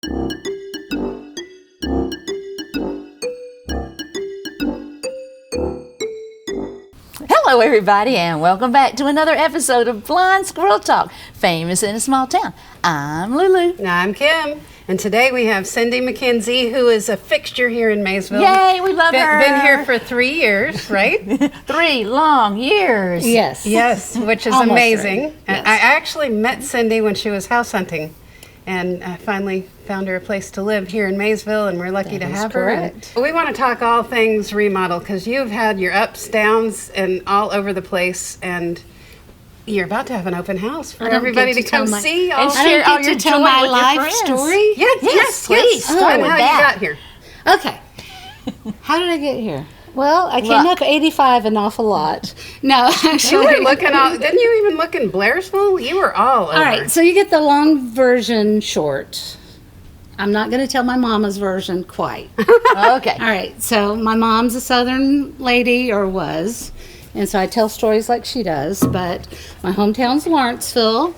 Hello, everybody, and welcome back to another episode of Blind Squirrel Talk, famous in a small town. I'm Lulu. And I'm Kim. And today we have CYNTHIA McKENZIE, who is a fixture here in Maysville. Yay, we love her. Been here for 3 years, right? 3 long years. Yes. Yes, which is Almost amazing. 3, yes. I actually met CYNTHIA when she was house hunting. And I finally found her a place to live here in Maysville, and we're lucky to have her. correct. We want to talk all things remodel, because you've had your ups, downs, and all over the place, and you're about to have an open house for everybody to come see. And I share all don't your get to tell joy my with your life friends. story. Yes, please. Start And with how that. you got here. Okay. How did I get here? Well, I came Luck. up 85 an awful lot. No, You actually. were looking out, didn't you even look in Blairsville? You were all over. All right, so you get the long version short. I'm not going to tell my mama's version quite. Okay. All right, so my mom's a Southern lady, or was, and so I tell stories like she does, but my hometown's Lawrenceville.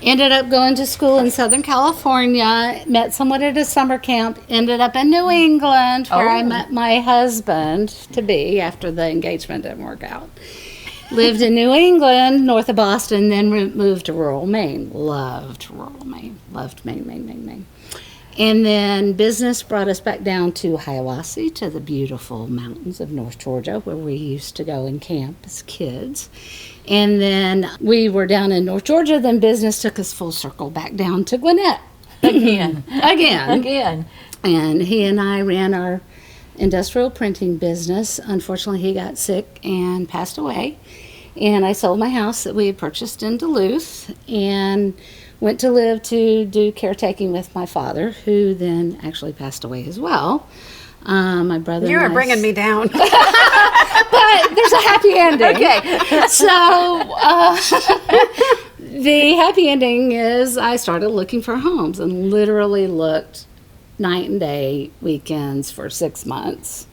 Ended up going to school in Southern California, met someone at a summer camp, ended up in New England, where I met my husband-to-be after the engagement didn't work out. Lived in New England, north of Boston, then moved to rural Maine. Loved rural Maine. Loved Maine. And then business brought us back down to Hiawassee, to the beautiful mountains of North Georgia, where we used to go and camp as kids. And then we were down in North Georgia, then business took us full circle back down to Gwinnett. Again. Again. And he and I ran our industrial printing business. Unfortunately, he got sick and passed away. And I sold my house that we had purchased in Duluth and went to live to do caretaking with my father, who then actually passed away as well. My brother You and were I bringing me down. but there's a happy ending. Okay. So the happy ending is I started looking for homes and literally looked night and day, weekends for 6 months.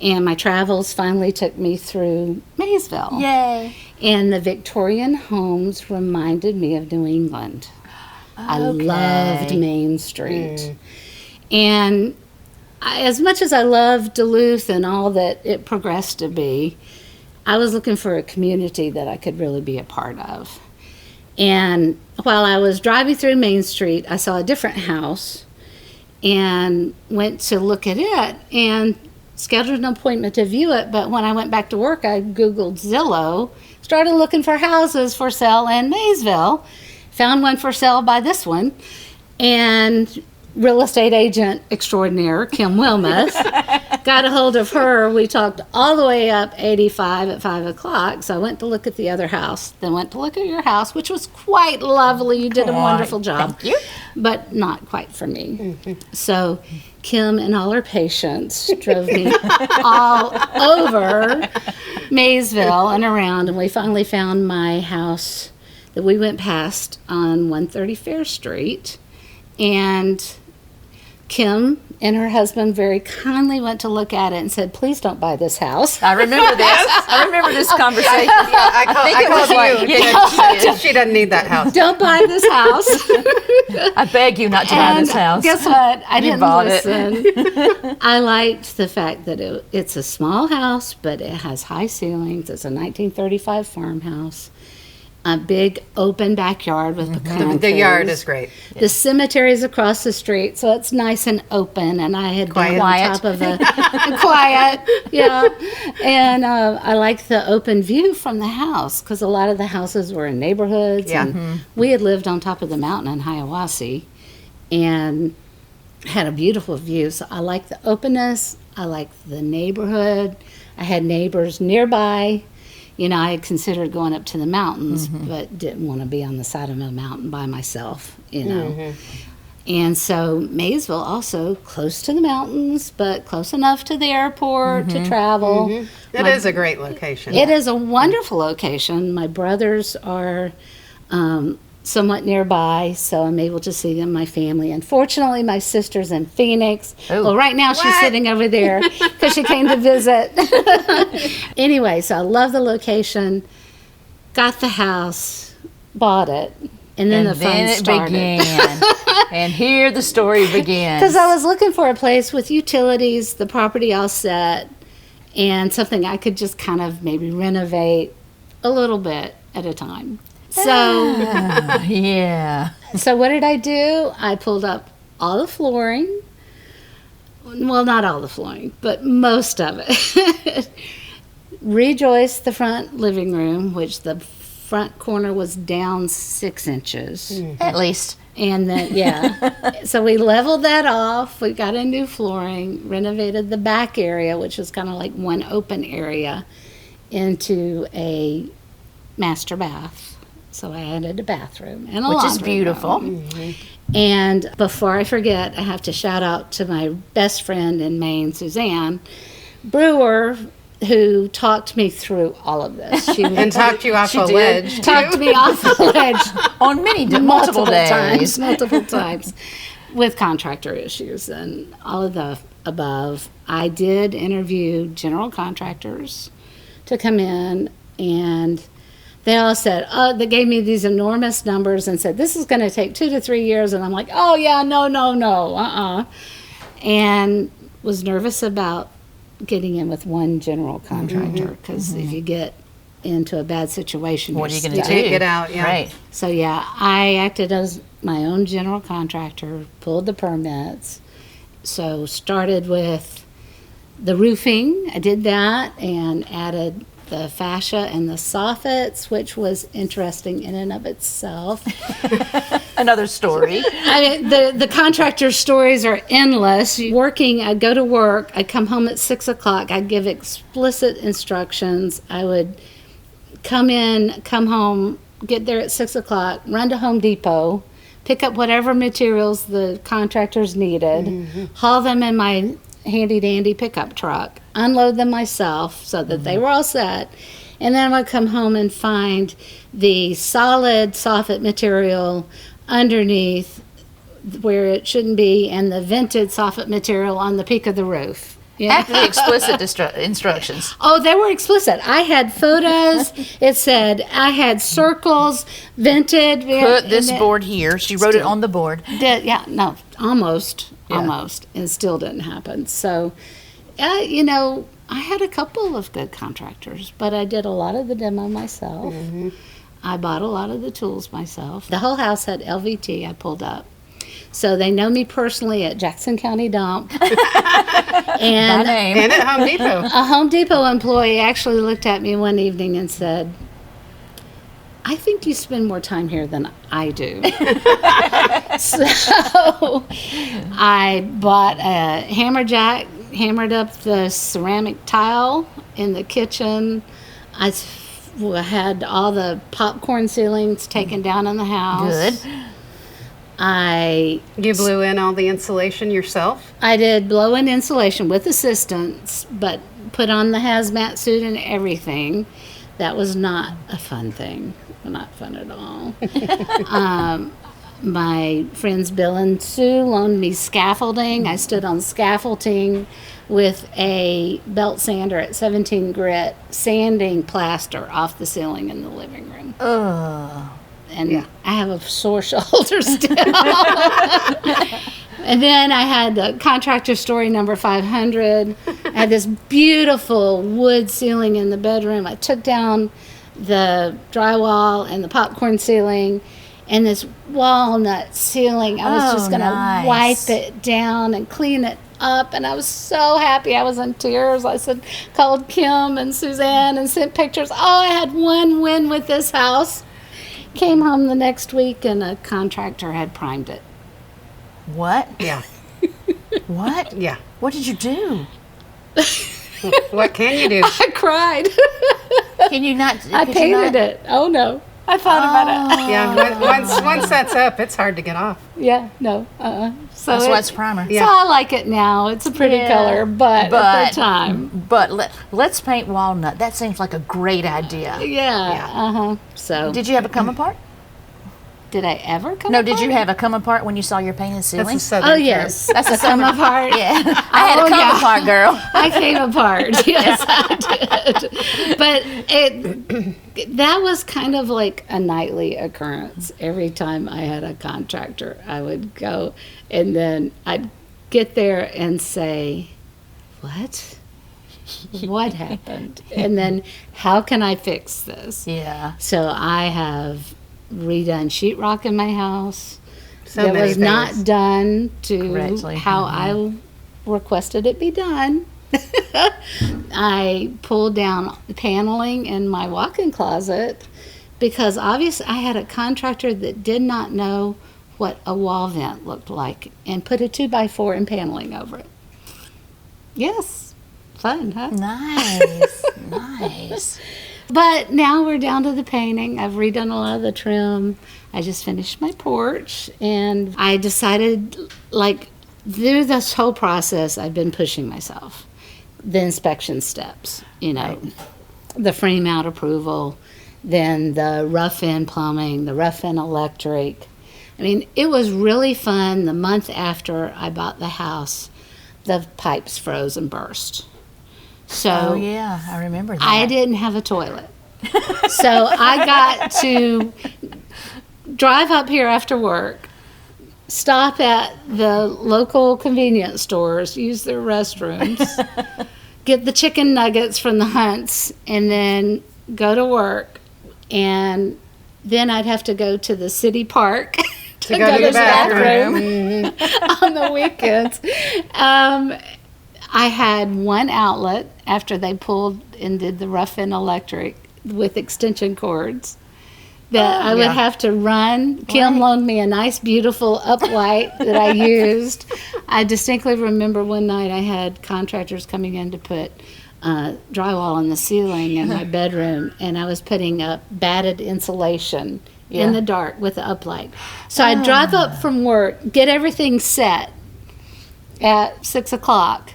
And my travels finally took me through Maysville. Yay. And the Victorian homes reminded me of New England. I loved Main Street. And as much as I loved Duluth and all that it progressed to be, I was looking for a community that I could really be a part of. And while I was driving through Main Street, I saw a different house and went to look at it and scheduled an appointment to view it. But when I went back to work, I Googled Zillow, started looking for houses for sale in Maysville, found one for sale by this one, and real estate agent extraordinaire, Kim Wilmuth, got a hold of her. We talked all the way up 85 at 5 o'clock. So I went to look at the other house, then went to look at your house, which was quite lovely. You did a wonderful job. Thank you. But not quite for me. So Kim and all her patients drove me all over Maysville and around, and we finally found my house that we went past on 130 Fair Street. And Kim and her husband very kindly went to look at it and said, "Please don't buy this house." I remember this. I remember this conversation. I called you. Yeah, She doesn't need that house. Don't buy this house. I beg you not to buy this house. Guess what? I You didn't bought it. listen. I liked the fact that it's a small house, but it has high ceilings. It's a 1935 farmhouse. A big open backyard with pecan The yard trees. is great. The cemetery is across the street, so it's nice and open. And I had been Quiet. on top of a quiet, yeah. And I like the open view from the house because a lot of the houses were in neighborhoods. Yeah. And we had lived on top of the mountain in Hiawassee, and had a beautiful view. So I like the openness. I like the neighborhood. I had neighbors nearby. You know, I had considered going up to the mountains, but didn't want to be on the side of a mountain by myself, you know. And so Maysville also close to the mountains, but close enough to the airport to travel. It is a great location. It is a wonderful location. My brothers are somewhat nearby, so I'm able to see them, my family. Unfortunately, my sister's in Phoenix. Oh. Well, right now she's What? sitting over there because she came to visit. Anyway, so I love the location, got the house, bought it, and then the fun it started. began. And here the story begins. Because I was looking for a place with utilities, the property all set, and something I could just kind of maybe renovate a little bit at a time. So, Yeah. so what did I do? I pulled up all the flooring. Well, not all the flooring, but most of it. Rejoiced the front living room, which the front corner was down 6 inches. At least. And then, yeah. So we leveled that off. We got a new flooring, renovated the back area, which was kind of like one open area, into a master bath. So I added a bathroom and a Which is laundry beautiful. room. And before I forget, I have to shout out to my best friend in Maine, Suzanne Brewer, who talked me through all of this. She And talked you off She a did. ledge, talked too. me off the ledge On multiple days. multiple times, with contractor issues and all of the above. I did interview general contractors to come in, and they all said, they gave me these enormous numbers and said, this is going to take 2 to 3 years. And I'm like, oh, yeah, no. And was nervous about getting in with one general contractor, because if you get into a bad situation, What are you you're going to stuck. do? Can't get out, yeah. Right. So yeah, I acted as my own general contractor, pulled the permits. So started with the roofing. I did that and added the fascia and the soffits, which was interesting in and of itself. Another story. I mean, the contractor stories are endless. Working, I'd go to work, I'd come home at 6 o'clock, I'd give explicit instructions. I would come home, get there at 6 o'clock, run to Home Depot, pick up whatever materials the contractors needed, haul them in my handy dandy pickup truck, unload them myself so that they were all set, and then I would come home and find the solid soffit material underneath where it shouldn't be, and the vented soffit material on the peak of the roof. Yeah. After the explicit instructions. Oh, they were explicit. I had photos. It said I had circles, vented. Put this and it- board here. She wrote it on the board. almost, Yeah. and still didn't happen. So, I had a couple of good contractors, but I did a lot of the demo myself. I bought a lot of the tools myself. The whole house had LVT. I pulled up. So they know me personally at Jackson County Dump. By And name. And at Home Depot. a Home Depot employee actually looked at me one evening and said, I think you spend more time here than I do. So I bought a hammer jack, hammered up the ceramic tile in the kitchen. I had all the popcorn ceilings taken down in the house. Good. You blew in all the insulation yourself? I did blow-in insulation with assistance, but put on the hazmat suit and everything. That was not a fun thing. Not fun at all. My friends Bill and Sue loaned me scaffolding. I stood on scaffolding with a belt sander at 17 grit, sanding plaster off the ceiling in the living room. And I have a sore shoulder still. And then I had the contractor story number 500. I had this beautiful wood ceiling in the bedroom. I took down the drywall and the popcorn ceiling and this walnut ceiling. I was just going to wipe it down and clean it up, and I was so happy. I was in tears. I called Kim and Suzanne and sent pictures. Oh, I had one win with this house. Came home the next week and a contractor had primed it. What? Yeah. What? Yeah. What did you do? What can you do? I cried. Can you not? I painted it. Oh no. I thought about it. Yeah, once that's up, it's hard to get off. Yeah, no. So That's why it's primer. So I like it now. It's a pretty color, but at the time. But let's paint walnut. That seems like a great idea. Yeah. So Did you have a come apart? Did I ever come No, apart? did you have a come apart when you saw your painted That's ceiling? a southern Oh, term. yes. That's a come summer- apart. Yeah. I had a come apart, girl. I came apart. Yes, I did. But that was kind of like a nightly occurrence. Every time I had a contractor, I would go, and then I'd get there and say, "What? What happened?" And then, how can I fix this? Yeah. So I have redone sheetrock in my house. So that many was not things. done to Correctly. how I requested it be done. I pulled down paneling in my walk-in closet because obviously I had a contractor that did not know what a wall vent looked like and put a 2x4 and paneling over it. Yes. Fun, huh? Nice. Nice. But now we're down to the painting. I've redone a lot of the trim. I just finished my porch, and I decided, like, through this whole process, I've been pushing myself. The inspection steps, you know, the frame out approval, then the rough-in plumbing, the rough-in electric. I mean, it was really fun. The month after I bought the house, the pipes froze and burst. So Oh, yeah. I remember that. I didn't have a toilet. So I got to drive up here after work, stop at the local convenience stores, use their restrooms, get the chicken nuggets from the Hunts, and then go to work. And then I'd have to go to the city park to go to the bathroom. on the weekends. I had one outlet after they pulled and did the rough-in electric with extension cords that I would yeah. have to run. Kim Right. loaned me a nice, beautiful uplight that I used. I distinctly remember one night I had contractors coming in to put drywall in the ceiling in my bedroom, and I was putting up batted insulation Yeah. in the dark with the uplight. So I'd drive up from work, get everything set at 6 o'clock,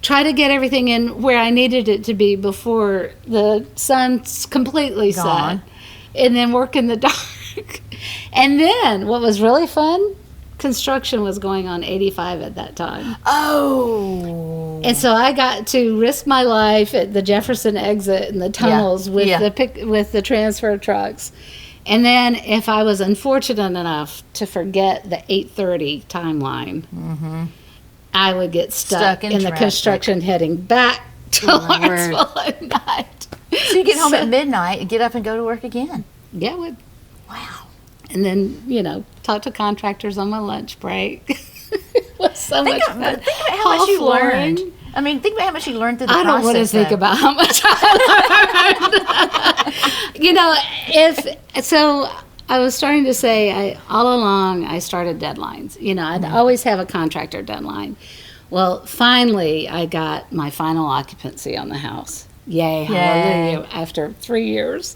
try to get everything in where I needed it to be before the sun's completely Gone. set, and then work in the dark. And then what was really fun, construction was going on 85 at that time. Oh. And so I got to risk my life at the Jefferson exit and the tunnels with yeah. with the transfer trucks. And then if I was unfortunate enough to forget the 8:30 timeline, I would get stuck in in the traffic. construction heading back to Oh, my word. Lawrenceville at night. So you get home at midnight and get up and go to work again. Yeah, I would. Wow. And then, talk to contractors on my lunch break. It was so much fun. Think about how much you Hall flooring. learned. I mean, think about how much you learned through the I process. don't want to think though. about how much I learned. So I was starting to say, all along, I started deadlines. I'd always have a contractor deadline. Well, finally, I got my final occupancy on the house. Yay, hallelujah, after 3 years.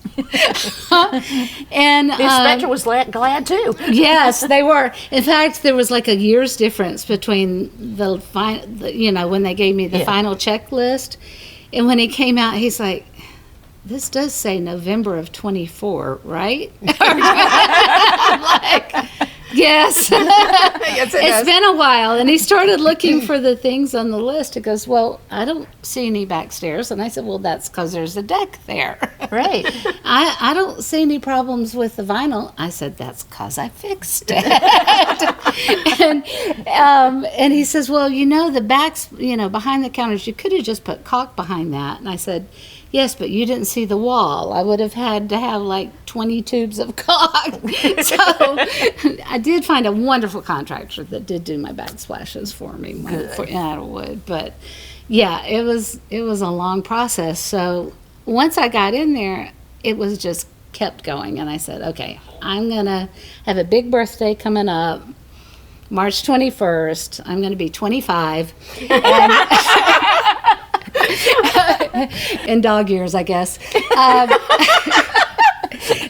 And The inspector was glad too. yes, they were. In fact, there was like a year's difference between when they gave me the Yeah. final checklist, and when he came out, he's like, "This does say November of 24, right?" I'm like, yes. Yes, it It's does. been a while, and he started looking for the things on the list. He goes, "Well, I don't see any back stairs," and I said, "Well, that's because there's a deck there." Right. I don't see any problems with the vinyl. I said, "That's because I fixed it." and he says, "Well, the backs, behind the counters, you could have just put caulk behind that." And I said, "Yes, but you didn't see the wall. I would have had to have like 20 tubes of caulk." So I did find a wonderful contractor that did do my backsplashes for me out of wood. But yeah, it was a long process. So once I got in there, it was just kept going. And I said, okay, I'm going to have a big birthday coming up, March 21st. I'm going to be 25. And in dog years, I guess.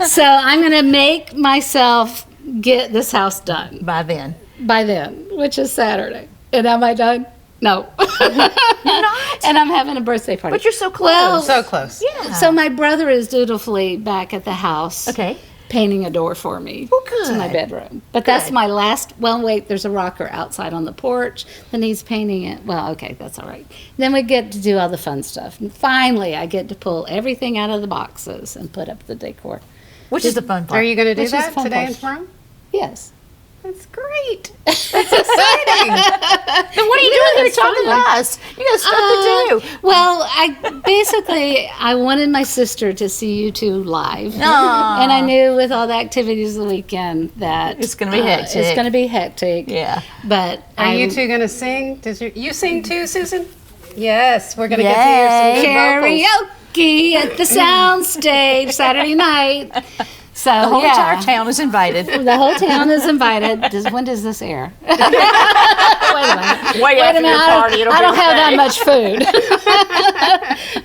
So I'm going to make myself get this house done By then. by then, which is Saturday. And am I done? No. You're not? And I'm having a birthday party. But you're so close. Well, So close. Yeah. So my brother is dutifully back at the house. Okay. painting a door for me to my bedroom. But that's my last. Well, wait, there's a rocker outside on the porch that needs painting it. Well, okay, that's all right. Then we get to do all the fun stuff. And finally, I get to pull everything out of the boxes and put up the decor. Which is the fun part. Are you going to do Which is that fun today part. and tomorrow? Yes. That's great. That's exciting. Then what are you doing here talking to us? You got stuff to do. Well, I wanted my sister to see you two live. Aw. And I knew with all the activities of the weekend that It's gonna be hectic. It's going to be hectic. Yeah. But Are you two going to sing? You sing too, Susan? Yes, we're going to get to hear some good vocals. karaoke at the soundstage Saturday night. So The whole entire town is invited. The whole town is invited. When does this air? Wait a minute. Wait after your party. I don't have that much food.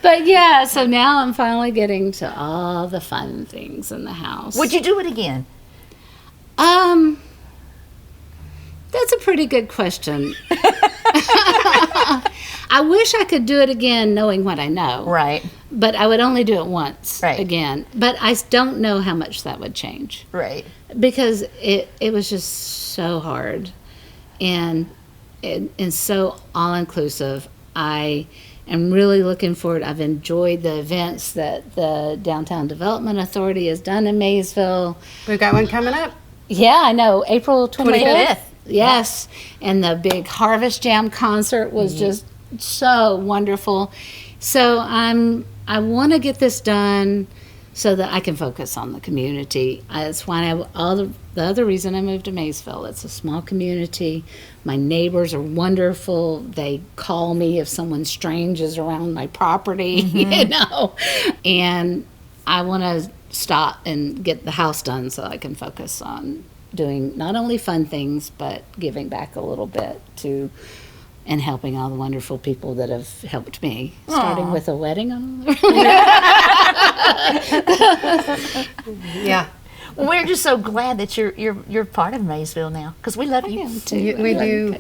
But yeah, so now I'm finally getting to all the fun things in the house. Would you do it again? That's a pretty good question. I wish I could do it again knowing what I know. Right. But I would only do it once Right. again. But I don't know how much that would change. Right. Because it was just so hard and so all-inclusive. I am really looking forward. I've enjoyed the events that the Downtown Development Authority has done in Maysville. We've got one coming up. Yeah, I know. April 25th. 25th. Yes. And the big Harvest Jam concert was just so wonderful. So I want to get this done so that I can focus on the community. That's why the other reason I moved to Maysville. It's a small community. My neighbors are wonderful. They call me if someone strange is around my property, you know. And I want to stop and get the house done so I can focus on doing not only fun things, but giving back a little bit to and helping all the wonderful people that have helped me, starting with a wedding on Yeah. We're just so glad that you're part of Maysville now because we love you. We do.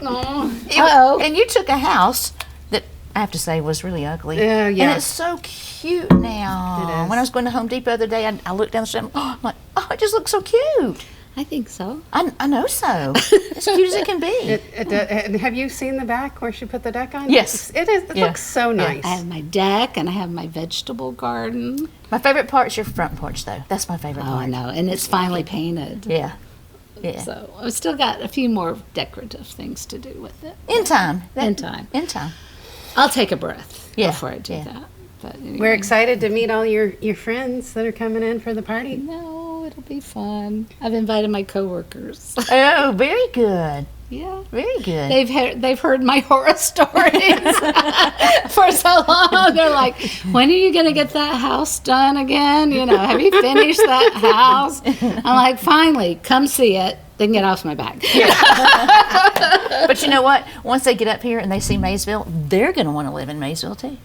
Uh-oh. And you took a house that I have to say was really ugly. Yeah. And it's so cute now. It is. When I was going to Home Depot the other day, I looked down the street. I'm like, oh, it just looks so cute. I think so. I know so. As cute as it can be. And have you seen the back where she put the deck on? Yes. It is. It Yeah. looks so nice. I have my deck and I have my vegetable garden. My favorite part's your front porch, though. That's my favorite Oh, part. I know. And it's finally painted. Yeah. Yeah. So I've still got a few more decorative things to do with it. In time. In time. In time. I'll take a breath Yeah, before I do yeah. that. But anyway. We're excited to meet all your friends that are coming in for the party. No, it'll be fun. I've invited my coworkers. Oh, very good. Yeah. Very good. They've heard my horror stories for so long. They're like, when are you going to get that house done again? You know, have you finished that house? I'm like, finally, come see it. They can get off my back. But you know what? Once they get up here and they see Maysville, they're going to want to live in Maysville too.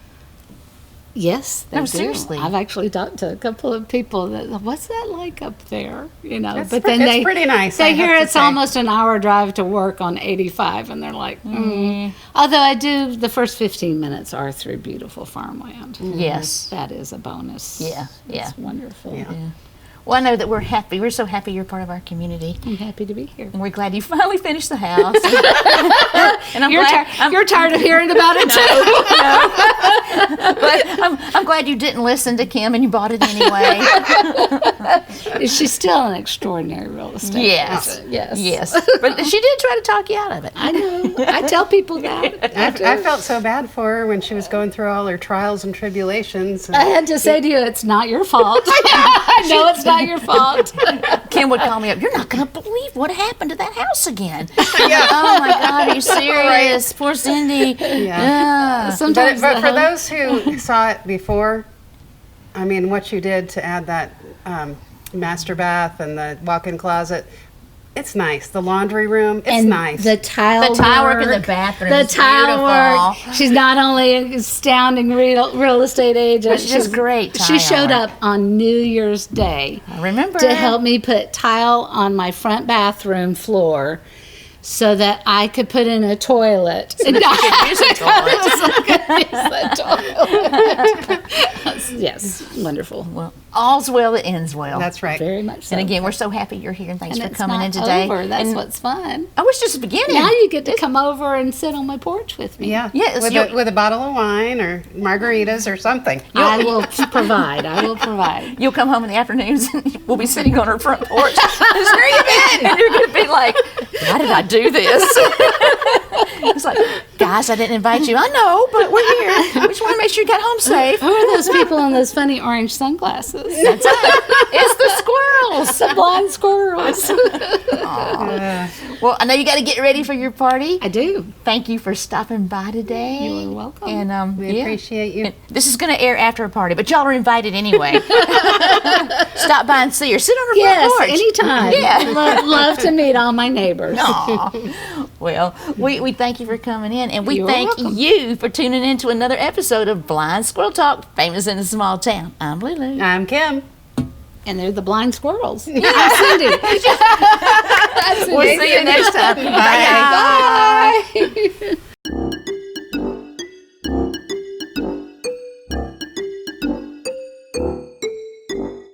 Yes, they No, do. seriously. I've actually talked to a couple of people that, what's that like up there? You know, It's but pre- then it's they pretty nice, They I hear have to it's say. almost an hour drive to work on 85, and they're like, Although I do, the first 15 minutes are through beautiful farmland. Yes. That is a bonus. Yeah, yeah. It's wonderful. Yeah. Well, I know that we're happy. We're so happy you're part of our community. I'm happy to be here. And we're glad you finally finished the house. And I'm You're, glad, you're tired of hearing about it too. but I'm glad you didn't listen to Kim and you bought it anyway. She's still an extraordinary real estate Yes. agent. Yes. Yes. But she did try to talk you out of it. I know. I tell people that. I felt so bad for her when she was going through all her trials and tribulations. I had to say to you, it's not your fault. I know it's not your fault. Kim would call me up. You're not going to believe what happened to that house again. Oh my God, are you serious? Poor Cindy. Yeah. Sometimes But for the- those who saw it before, I mean, what you did to add that master bath and the walk-in closet, it's nice. The laundry room, it's nice. The tile work in the bathroom The is tile work. beautiful. She's not only an astounding real estate agent. But she's great She tile showed work. up on New Year's Day I remember. to help me put tile on my front bathroom floor so that I could put in a toilet. You could use a toilet. Yes, wonderful. Well, all's well that ends well. That's right. Very much so. And again, we're so happy you're here, and thanks And for it's coming not in today. over. That's And what's fun. I wish this was the beginning. Now you get to come over and sit on my porch with me. Yeah. Yes, With a bottle of wine or margaritas or something. I will provide. I will provide. You'll come home in the afternoons and we'll be sitting on our front porch. Where you been? And you're going to be like, why did I do this? It's like, guys, I didn't invite you. I know, but we're here. We just want to make sure you got home safe. Who are those people in those funny orange sunglasses? That's it. It's the squirrels. The blind squirrels. Well, I know you got to get ready for your party. I do. Thank you for stopping by today. You are welcome. And We appreciate you. This is going to air after a party, but y'all are invited anyway. Stop by and see her. Sit on her front Yes, porch. anytime. Yeah. Love to meet all my neighbors. Aw. Well, we thank you for coming in, and we You're thank welcome. you for tuning in to another episode of Blind Squirrel Talk, famous in a small town. I'm Lulu. I'm Kim. And they're the blind squirrels. I'm Cindy. We'll see you next time. Bye. Bye.